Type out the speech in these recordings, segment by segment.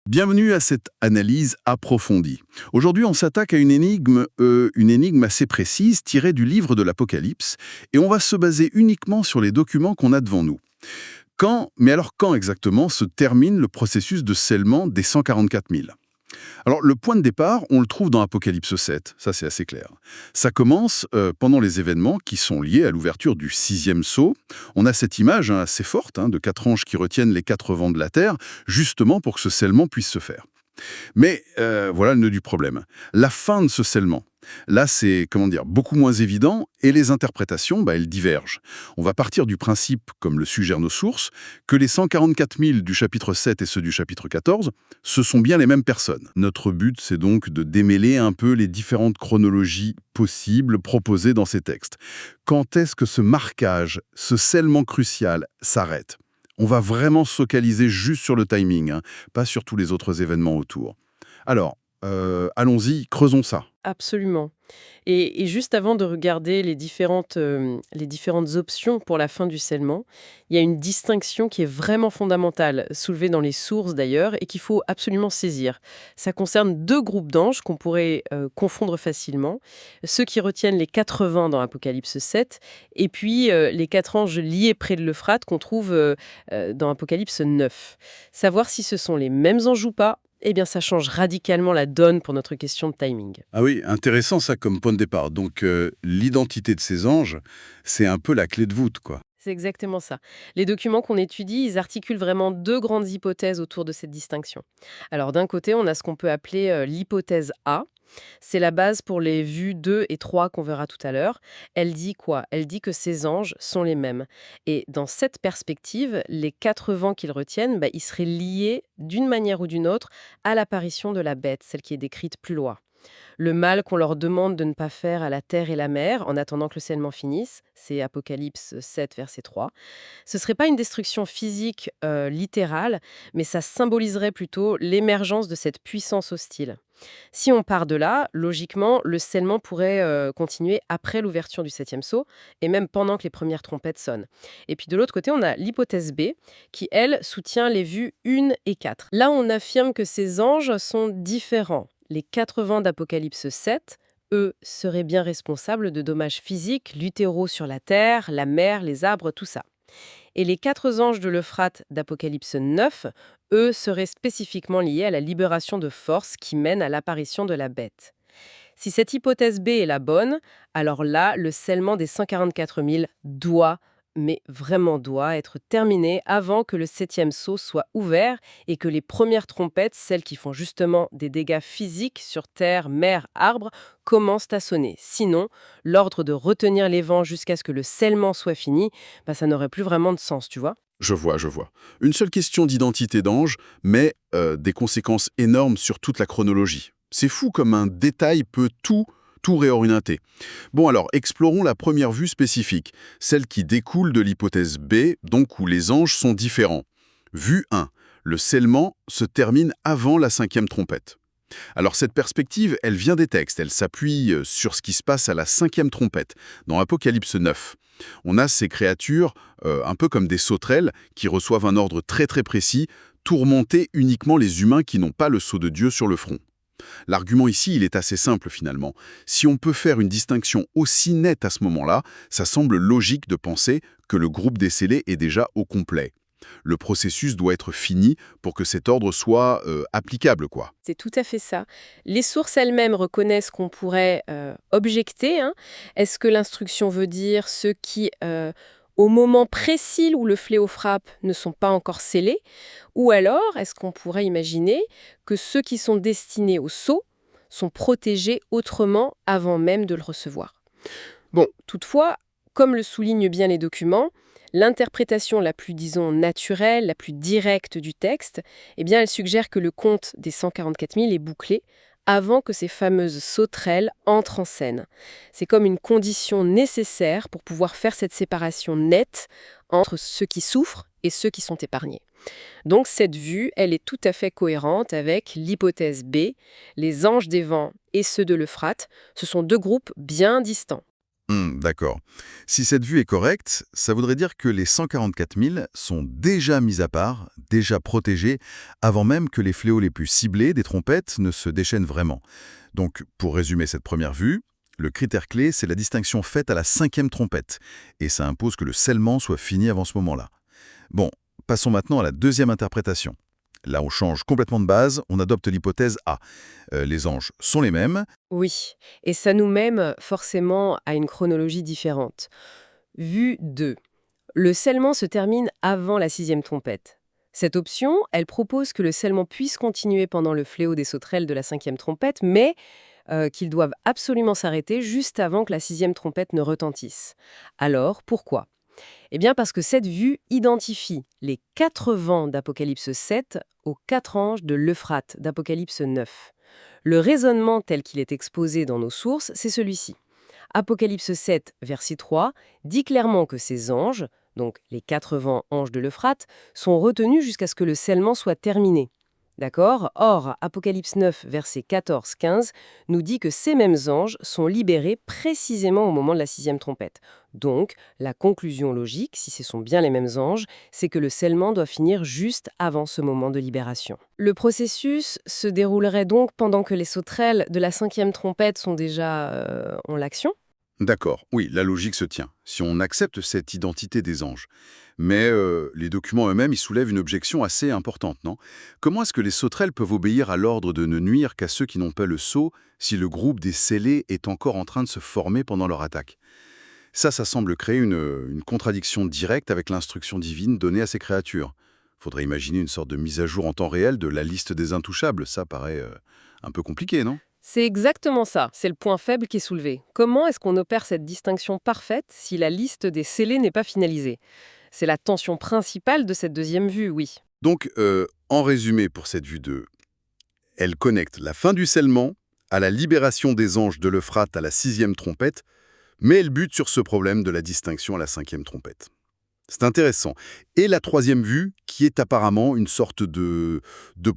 Bienvenue à cette analyse approfondie. Aujourd'hui, on s'attaque à une énigme assez précise tirée du livre de l'Apocalypse, et on va se baser uniquement sur les documents qu'on a devant nous. Mais alors quand exactement se termine le processus de scellement des 144 000? Alors, le point de départ, on le trouve dans Apocalypse 7, ça c'est assez clair. Ça commence pendant les événements qui sont liés à l'ouverture du sixième sceau. On a cette image assez forte de quatre anges qui retiennent les quatre vents de la terre, justement pour que ce scellement puisse se faire. Mais voilà le nœud du problème. La fin de ce scellement. Là, c'est, comment dire, beaucoup moins évident et les interprétations, elles divergent. On va partir du principe, comme le suggèrent nos sources, que les 144 000 du chapitre 7 et ceux du chapitre 14, ce sont bien les mêmes personnes. Notre but, c'est donc de démêler un peu les différentes chronologies possibles proposées dans ces textes. Quand est-ce que ce marquage, ce scellement crucial, s'arrête? On va vraiment se focaliser juste sur le timing, pas sur tous les autres événements autour. Alors, allons-y, creusons ça. Absolument. Et juste avant de regarder les différentes options pour la fin du scellement, il y a une distinction qui est vraiment fondamentale, soulevée dans les sources d'ailleurs, et qu'il faut absolument saisir. Ça concerne deux groupes d'anges qu'on pourrait confondre facilement. Ceux qui retiennent les 80 dans Apocalypse 7, et puis les quatre anges liés près de l'Euphrate qu'on trouve dans Apocalypse 9. Savoir si ce sont les mêmes anges ou pas, eh bien ça change radicalement la donne pour notre question de timing. Ah oui, intéressant ça comme point de départ. Donc, l'identité de ces anges, c'est un peu la clé de voûte, quoi. C'est exactement ça. Les documents qu'on étudie, ils articulent vraiment deux grandes hypothèses autour de cette distinction. Alors d'un côté, on a ce qu'on peut appeler l'hypothèse A. C'est la base pour les vues 2 et 3 qu'on verra tout à l'heure. Elle dit quoi? Elle dit que ces anges sont les mêmes. Et dans cette perspective, les quatre vents qu'ils retiennent, ils seraient liés d'une manière ou d'une autre à l'apparition de la bête, celle qui est décrite plus loin. Le mal qu'on leur demande de ne pas faire à la terre et la mer en attendant que le scellement finisse, c'est Apocalypse 7, verset 3. Ce serait pas une destruction physique littérale, mais ça symboliserait plutôt l'émergence de cette puissance hostile. Si on part de là, logiquement, le scellement pourrait continuer après l'ouverture du septième sceau, et même pendant que les premières trompettes sonnent. Et puis de l'autre côté, on a l'hypothèse B, qui, elle, soutient les vues 1 et 4. Là, on affirme que ces anges sont différents. Les 4 vents d'Apocalypse 7, eux, seraient bien responsables de dommages physiques, l'utéro sur la terre, la mer, les arbres, tout ça. Et les quatre anges de l'Euphrate d'Apocalypse 9, eux, seraient spécifiquement liés à la libération de forces qui mène à l'apparition de la bête. Si cette hypothèse B est la bonne, alors là, le scellement des 144 000 doit, mais vraiment doit, être terminé avant que le septième sceau soit ouvert et que les premières trompettes, celles qui font justement des dégâts physiques sur terre, mer, arbres, commencent à sonner. Sinon, l'ordre de retenir les vents jusqu'à ce que le scellement soit fini, ça n'aurait plus vraiment de sens, tu vois. Je vois, je vois. Une seule question d'identité d'ange, mais des conséquences énormes sur toute la chronologie. C'est fou comme un détail peut tout réorienter. Bon alors, explorons la première vue spécifique, celle qui découle de l'hypothèse B, donc où les anges sont différents. Vue 1. Le scellement se termine avant la cinquième trompette. Alors cette perspective, elle vient des textes, elle s'appuie sur ce qui se passe à la cinquième trompette, dans Apocalypse 9. On a ces créatures, un peu comme des sauterelles, qui reçoivent un ordre très très précis, tourmenter uniquement les humains qui n'ont pas le sceau de Dieu sur le front. L'argument ici, il est assez simple finalement. Si on peut faire une distinction aussi nette à ce moment-là, ça semble logique de penser que le groupe décellé est déjà au complet. Le processus doit être fini pour que cet ordre soit applicable, quoi. C'est tout à fait ça. Les sources elles-mêmes reconnaissent qu'on pourrait objecter, hein. Est-ce que l'instruction veut dire ceux qui, au moment précis où le fléau frappe, ne sont pas encore scellés? Ou alors, est-ce qu'on pourrait imaginer que ceux qui sont destinés au sceau sont protégés autrement avant même de le recevoir? Bon, toutefois, comme le soulignent bien les documents, l'interprétation la plus, disons, naturelle, la plus directe du texte, elle suggère que le compte des 144 000 est bouclé avant que ces fameuses sauterelles entrent en scène. C'est comme une condition nécessaire pour pouvoir faire cette séparation nette entre ceux qui souffrent et ceux qui sont épargnés. Donc cette vue, elle est tout à fait cohérente avec l'hypothèse B, les anges des vents et ceux de l'Euphrate. Ce sont deux groupes bien distants. D'accord. Si cette vue est correcte, ça voudrait dire que les 144 000 sont déjà mis à part, déjà protégés, avant même que les fléaux les plus ciblés des trompettes ne se déchaînent vraiment. Donc, pour résumer cette première vue, le critère clé, c'est la distinction faite à la 5e trompette, et ça impose que le scellement soit fini avant ce moment-là. Bon, passons maintenant à la deuxième interprétation. Là, on change complètement de base, on adopte l'hypothèse A. Les anges sont les mêmes. Oui, et ça nous mène forcément à une chronologie différente. Vue 2. Le scellement se termine avant la 6e trompette. Cette option, elle propose que le scellement puisse continuer pendant le fléau des sauterelles de la 5e trompette, mais qu'ils doivent absolument s'arrêter juste avant que la 6e trompette ne retentisse. Alors, pourquoi? Eh bien parce que cette vue identifie les 4 vents d'Apocalypse 7 aux 4 anges de l'Euphrate d'Apocalypse 9. Le raisonnement tel qu'il est exposé dans nos sources, c'est celui-ci. Apocalypse 7, verset 3, dit clairement que ces anges, donc les 4 vents anges de l'Euphrate, sont retenus jusqu'à ce que le scellement soit terminé. D'accord? Or, Apocalypse 9, verset 14-15, nous dit que ces mêmes anges sont libérés précisément au moment de la 6e trompette. Donc, la conclusion logique, si ce sont bien les mêmes anges, c'est que le scellement doit finir juste avant ce moment de libération. Le processus se déroulerait donc pendant que les sauterelles de la 5e trompette sont déjà en l'action. D'accord, oui, la logique se tient, si on accepte cette identité des anges. Mais les documents eux-mêmes, ils soulèvent une objection assez importante, non? Comment est-ce que les sauterelles peuvent obéir à l'ordre de ne nuire qu'à ceux qui n'ont pas le sceau si le groupe des scellés est encore en train de se former pendant leur attaque? Ça semble créer une contradiction directe avec l'instruction divine donnée à ces créatures. Faudrait imaginer une sorte de mise à jour en temps réel de la liste des intouchables, ça paraît un peu compliqué, non? C'est exactement ça, c'est le point faible qui est soulevé. Comment est-ce qu'on opère cette distinction parfaite si la liste des scellés n'est pas finalisée? C'est la tension principale de cette deuxième vue, oui. Donc, en résumé pour cette vue 2, elle connecte la fin du scellement à la libération des anges de l'Euphrate à la 6e trompette, mais elle bute sur ce problème de la distinction à la 5e trompette. C'est intéressant. Et la troisième vue, qui est apparemment une sorte de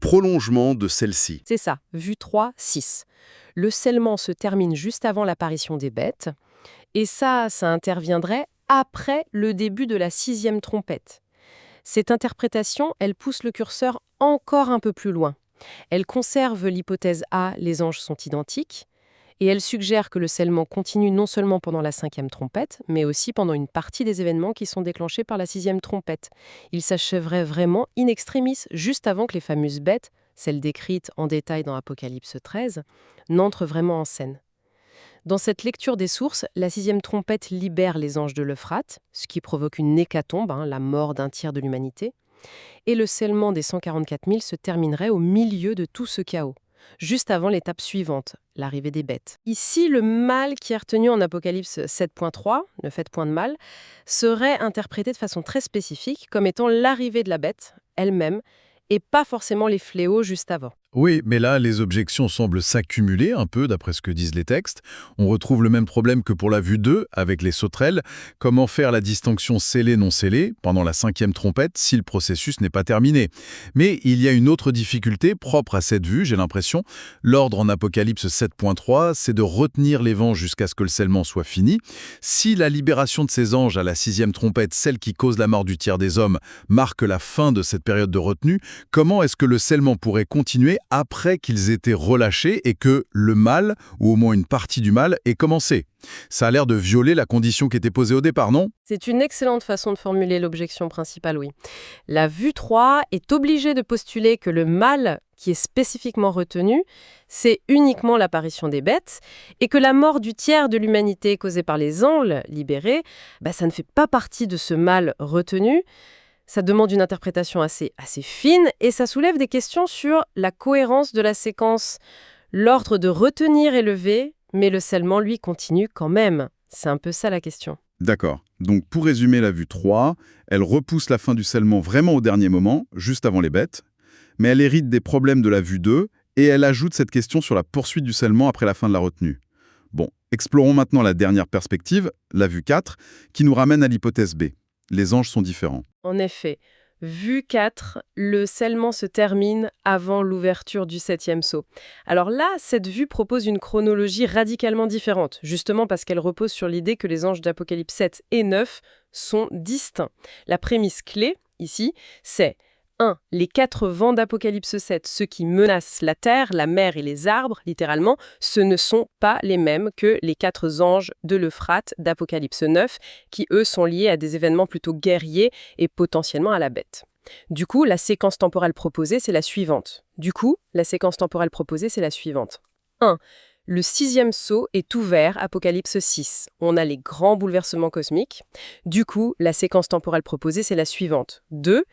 prolongement de celle-ci. C'est ça, vue 3, 6. Le scellement se termine juste avant l'apparition des bêtes, et ça interviendrait après le début de la 6e trompette. Cette interprétation, elle pousse le curseur encore un peu plus loin. Elle conserve l'hypothèse A, les anges sont identiques, et elle suggère que le scellement continue non seulement pendant la 5e trompette, mais aussi pendant une partie des événements qui sont déclenchés par la 6e trompette. Il s'achèverait vraiment in extremis, juste avant que les fameuses bêtes, celles décrites en détail dans Apocalypse 13, n'entrent vraiment en scène. Dans cette lecture des sources, la 6e trompette libère les anges de l'Euphrate, ce qui provoque une hécatombe, la mort d'un tiers de l'humanité, et le scellement des 144 000 se terminerait au milieu de tout ce chaos, juste avant l'étape suivante, l'arrivée des bêtes. Ici, le mal qui est retenu en Apocalypse 7.3, ne faites point de mal, serait interprété de façon très spécifique comme étant l'arrivée de la bête elle-même, et pas forcément les fléaux juste avant. Oui, mais là, les objections semblent s'accumuler un peu, d'après ce que disent les textes. On retrouve le même problème que pour la vue 2, avec les sauterelles. Comment faire la distinction scellée-non scellée pendant la 5e trompette si le processus n'est pas terminé? Mais il y a une autre difficulté propre à cette vue, j'ai l'impression. L'ordre en Apocalypse 7.3, c'est de retenir les vents jusqu'à ce que le scellement soit fini. Si la libération de ces anges à la 6e trompette, celle qui cause la mort du tiers des hommes, marque la fin de cette période de retenue, comment est-ce que le scellement pourrait continuer après qu'ils étaient relâchés et que le mal, ou au moins une partie du mal, ait commencé? Ça a l'air de violer la condition qui était posée au départ, non? C'est une excellente façon de formuler l'objection principale, oui. La vue 3 est obligée de postuler que le mal qui est spécifiquement retenu, c'est uniquement l'apparition des bêtes, et que la mort du tiers de l'humanité causée par les anges libérés, ça ne fait pas partie de ce mal retenu. Ça demande une interprétation assez fine, et ça soulève des questions sur la cohérence de la séquence. L'ordre de retenir est levé, mais le scellement, lui, continue quand même. C'est un peu ça la question. D'accord. Donc pour résumer la vue 3, elle repousse la fin du scellement vraiment au dernier moment, juste avant les bêtes, mais elle hérite des problèmes de la vue 2 et elle ajoute cette question sur la poursuite du scellement après la fin de la retenue. Bon, explorons maintenant la dernière perspective, la vue 4, qui nous ramène à l'hypothèse B. Les anges sont différents. En effet, Vue 4, le scellement se termine avant l'ouverture du 7e sceau. Alors là, cette vue propose une chronologie radicalement différente, justement parce qu'elle repose sur l'idée que les anges d'Apocalypse 7 et 9 sont distincts. La prémisse clé, ici, c'est 1. Les 4 vents d'Apocalypse 7, ceux qui menacent la terre, la mer et les arbres, littéralement, ce ne sont pas les mêmes que les 4 anges de l'Euphrate d'Apocalypse 9, qui eux sont liés à des événements plutôt guerriers et potentiellement à la bête. Du coup, la séquence temporelle proposée, c'est la suivante. 1. Le 6e sceau est ouvert, Apocalypse 6. On a les grands bouleversements cosmiques. Du coup, la séquence temporelle proposée, c'est la suivante. 2.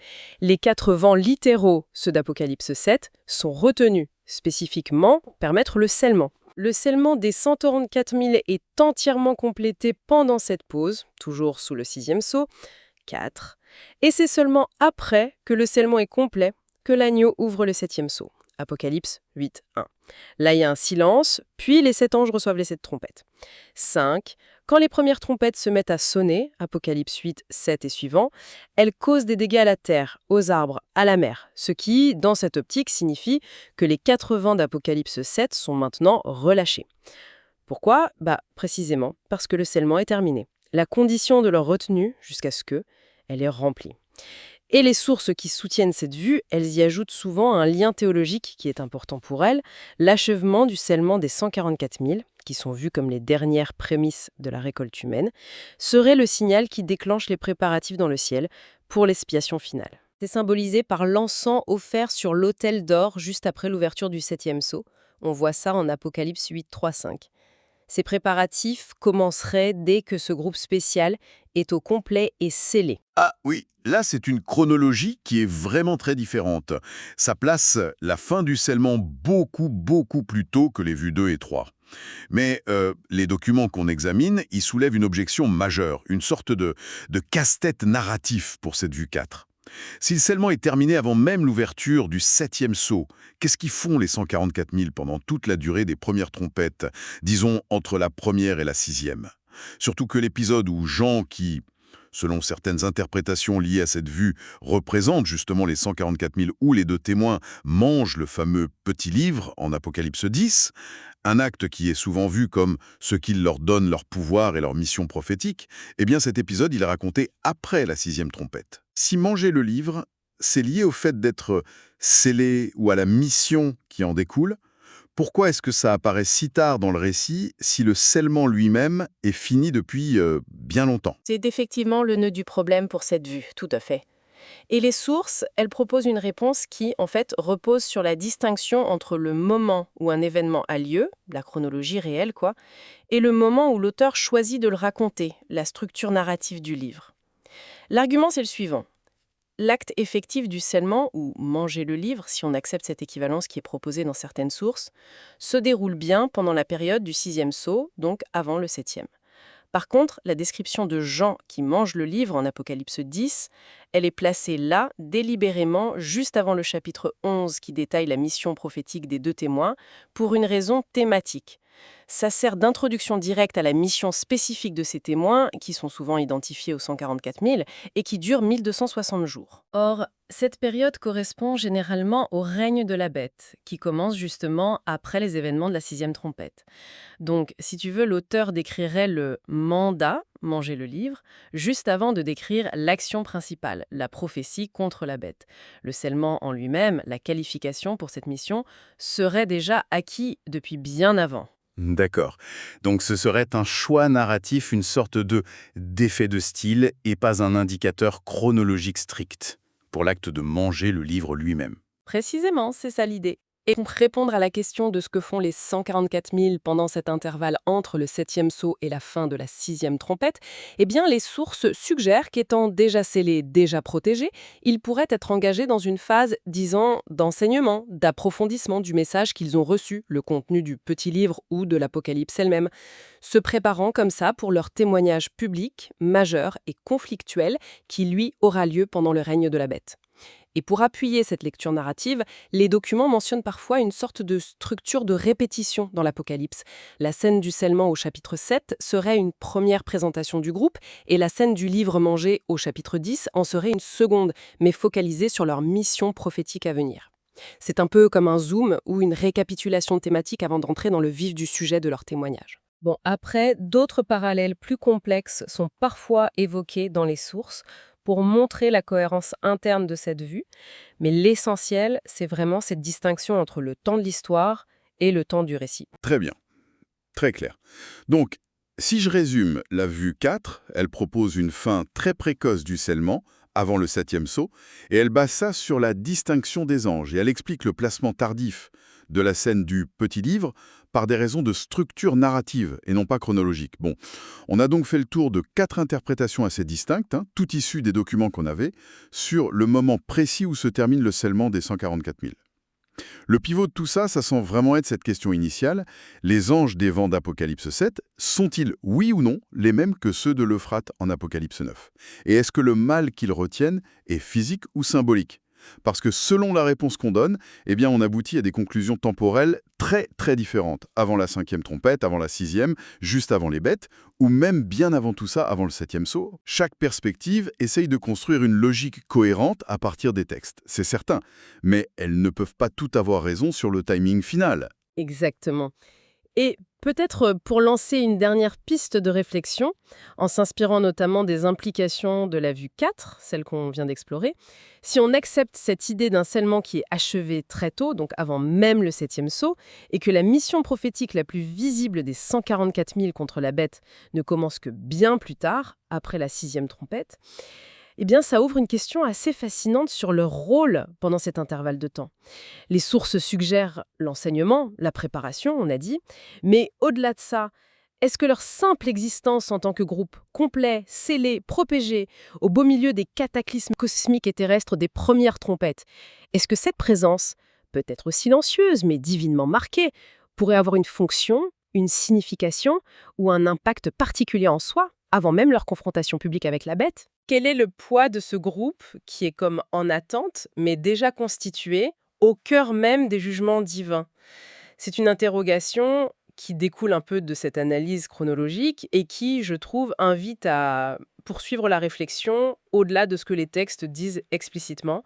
Les 4 vents littéraux, ceux d'Apocalypse 7, sont retenus spécifiquement pour permettre le scellement. Le scellement des 144 000 est entièrement complété pendant cette pause, toujours sous le 6e sceau. 4. Et c'est seulement après que le scellement est complet que l'agneau ouvre le 7e sceau. Apocalypse 8, 1. Là, il y a un silence, puis les 7 anges reçoivent les 7 trompettes. 5. Quand les premières trompettes se mettent à sonner, Apocalypse 8, 7 et suivants, elles causent des dégâts à la terre, aux arbres, à la mer, ce qui, dans cette optique, signifie que les 4 vents d'Apocalypse 7 sont maintenant relâchés. Pourquoi ? Précisément parce que le scellement est terminé. La condition de leur retenue, jusqu'à ce que, elle est remplie. Et les sources qui soutiennent cette vue, elles y ajoutent souvent un lien théologique qui est important pour elles, l'achèvement du scellement des 144 000, qui sont vus comme les dernières prémices de la récolte humaine, serait le signal qui déclenche les préparatifs dans le ciel pour l'expiation finale. C'est symbolisé par l'encens offert sur l'autel d'or juste après l'ouverture du 7e sceau. On voit ça en Apocalypse 8, 3, 5. Ces préparatifs commenceraient dès que ce groupe spécial est au complet et scellé. Ah oui, là c'est une chronologie qui est vraiment très différente. Ça place la fin du scellement beaucoup plus tôt que les vues 2 et 3. Mais les documents qu'on examine, ils soulèvent une objection majeure, une sorte de casse-tête narratif pour cette vue 4. Si le scellement est terminé avant même l'ouverture du 7e sceau, qu'est-ce qu'ils font les 144 000 pendant toute la durée des premières trompettes, disons entre la première et la 6e? Surtout que l'épisode où Jean, qui, selon certaines interprétations liées à cette vue, représente justement les 144 000 où les 2 témoins mangent le fameux petit livre en Apocalypse 10, un acte qui est souvent vu comme ce qui leur donne leur pouvoir et leur mission prophétique, eh bien cet épisode il est raconté après la 6e trompette. Si manger le livre, c'est lié au fait d'être scellé ou à la mission qui en découle, pourquoi est-ce que ça apparaît si tard dans le récit si le scellement lui-même est fini depuis bien longtemps? C'est effectivement le nœud du problème pour cette vue, tout à fait. Et les sources, elles proposent une réponse qui, en fait, repose sur la distinction entre le moment où un événement a lieu, la chronologie réelle, quoi, et le moment où l'auteur choisit de le raconter, la structure narrative du livre. L'argument, c'est le suivant. L'acte effectif du scellement, ou manger le livre, si on accepte cette équivalence qui est proposée dans certaines sources, se déroule bien pendant la période du 6e sceau, donc avant le 7e. Par contre, la description de Jean qui mange le livre en Apocalypse 10, elle est placée là, délibérément, juste avant le chapitre 11 qui détaille la mission prophétique des 2 témoins, pour une raison thématique. Ça sert d'introduction directe à la mission spécifique de ces témoins, qui sont souvent identifiés aux 144 000, et qui dure 1260 jours. Or, cette période correspond généralement au règne de la bête, qui commence justement après les événements de la 6e trompette. Donc, si tu veux, l'auteur décrirait le mandat, manger le livre, juste avant de décrire l'action principale, la prophétie contre la bête. Le scellement en lui-même, la qualification pour cette mission, serait déjà acquis depuis bien avant. D'accord. Donc ce serait un choix narratif, une sorte d'effet de style et pas un indicateur chronologique strict pour l'acte de manger le livre lui-même. Précisément, c'est ça l'idée. Et pour répondre à la question de ce que font les 144 000 pendant cet intervalle entre le 7e sceau et la fin de la 6e trompette, eh bien les sources suggèrent qu'étant déjà scellés, déjà protégés, ils pourraient être engagés dans une phase, disons, d'enseignement, d'approfondissement du message qu'ils ont reçu, le contenu du petit livre ou de l'Apocalypse elle-même, se préparant comme ça pour leur témoignage public, majeur et conflictuel qui, lui, aura lieu pendant le règne de la bête. Et pour appuyer cette lecture narrative, les documents mentionnent parfois une sorte de structure de répétition dans l'Apocalypse. La scène du scellement au chapitre 7 serait une première présentation du groupe, et la scène du livre mangé au chapitre 10 en serait une seconde, mais focalisée sur leur mission prophétique à venir. C'est un peu comme un zoom ou une récapitulation thématique avant d'entrer dans le vif du sujet de leur témoignage. Bon, après, d'autres parallèles plus complexes sont parfois évoqués dans les sources pour montrer la cohérence interne de cette vue, mais l'essentiel, c'est vraiment cette distinction entre le temps de l'histoire et le temps du récit. Très bien, très clair. Donc, si je résume la vue 4, elle propose une fin très précoce du scellement, avant le 7e sceau, et elle base ça sur la distinction des anges, et elle explique le placement tardif de la scène du petit livre par des raisons de structure narrative et non pas chronologique. Bon, on a donc fait le tour de 4 interprétations assez distinctes, toutes issues des documents qu'on avait, sur le moment précis où se termine le scellement des 144 000. Le pivot de tout ça, ça semble vraiment être cette question initiale. Les anges des vents d'Apocalypse 7 sont-ils, oui ou non, les mêmes que ceux de l'Euphrate en Apocalypse 9? Et est-ce que le mal qu'ils retiennent est physique ou symbolique? Parce que selon la réponse qu'on donne, eh bien on aboutit à des conclusions temporelles très très différentes. Avant la 5e trompette, avant la 6e, juste avant les bêtes, ou même bien avant tout ça, avant le 7e sceau. Chaque perspective essaye de construire une logique cohérente à partir des textes, c'est certain. Mais elles ne peuvent pas toutes avoir raison sur le timing final. Exactement. Et peut-être pour lancer une dernière piste de réflexion, en s'inspirant notamment des implications de la vue 4, celle qu'on vient d'explorer, si on accepte cette idée d'un scellement qui est achevé très tôt, donc avant même le 7e sceau, et que la mission prophétique la plus visible des 144 000 contre la bête ne commence que bien plus tard, après la 6e trompette, eh bien ça ouvre une question assez fascinante sur leur rôle pendant cet intervalle de temps. Les sources suggèrent l'enseignement, la préparation, on a dit, mais au-delà de ça, est-ce que leur simple existence en tant que groupe complet, scellé, protégé, au beau milieu des cataclysmes cosmiques et terrestres des premières trompettes, est-ce que cette présence, peut-être silencieuse mais divinement marquée, pourrait avoir une fonction, une signification ou un impact particulier en soi, avant même leur confrontation publique avec la bête? Quel est le poids de ce groupe qui est comme en attente, mais déjà constitué, au cœur même des jugements divins? C'est une interrogation qui découle un peu de cette analyse chronologique et qui, je trouve, invite à poursuivre la réflexion au-delà de ce que les textes disent explicitement.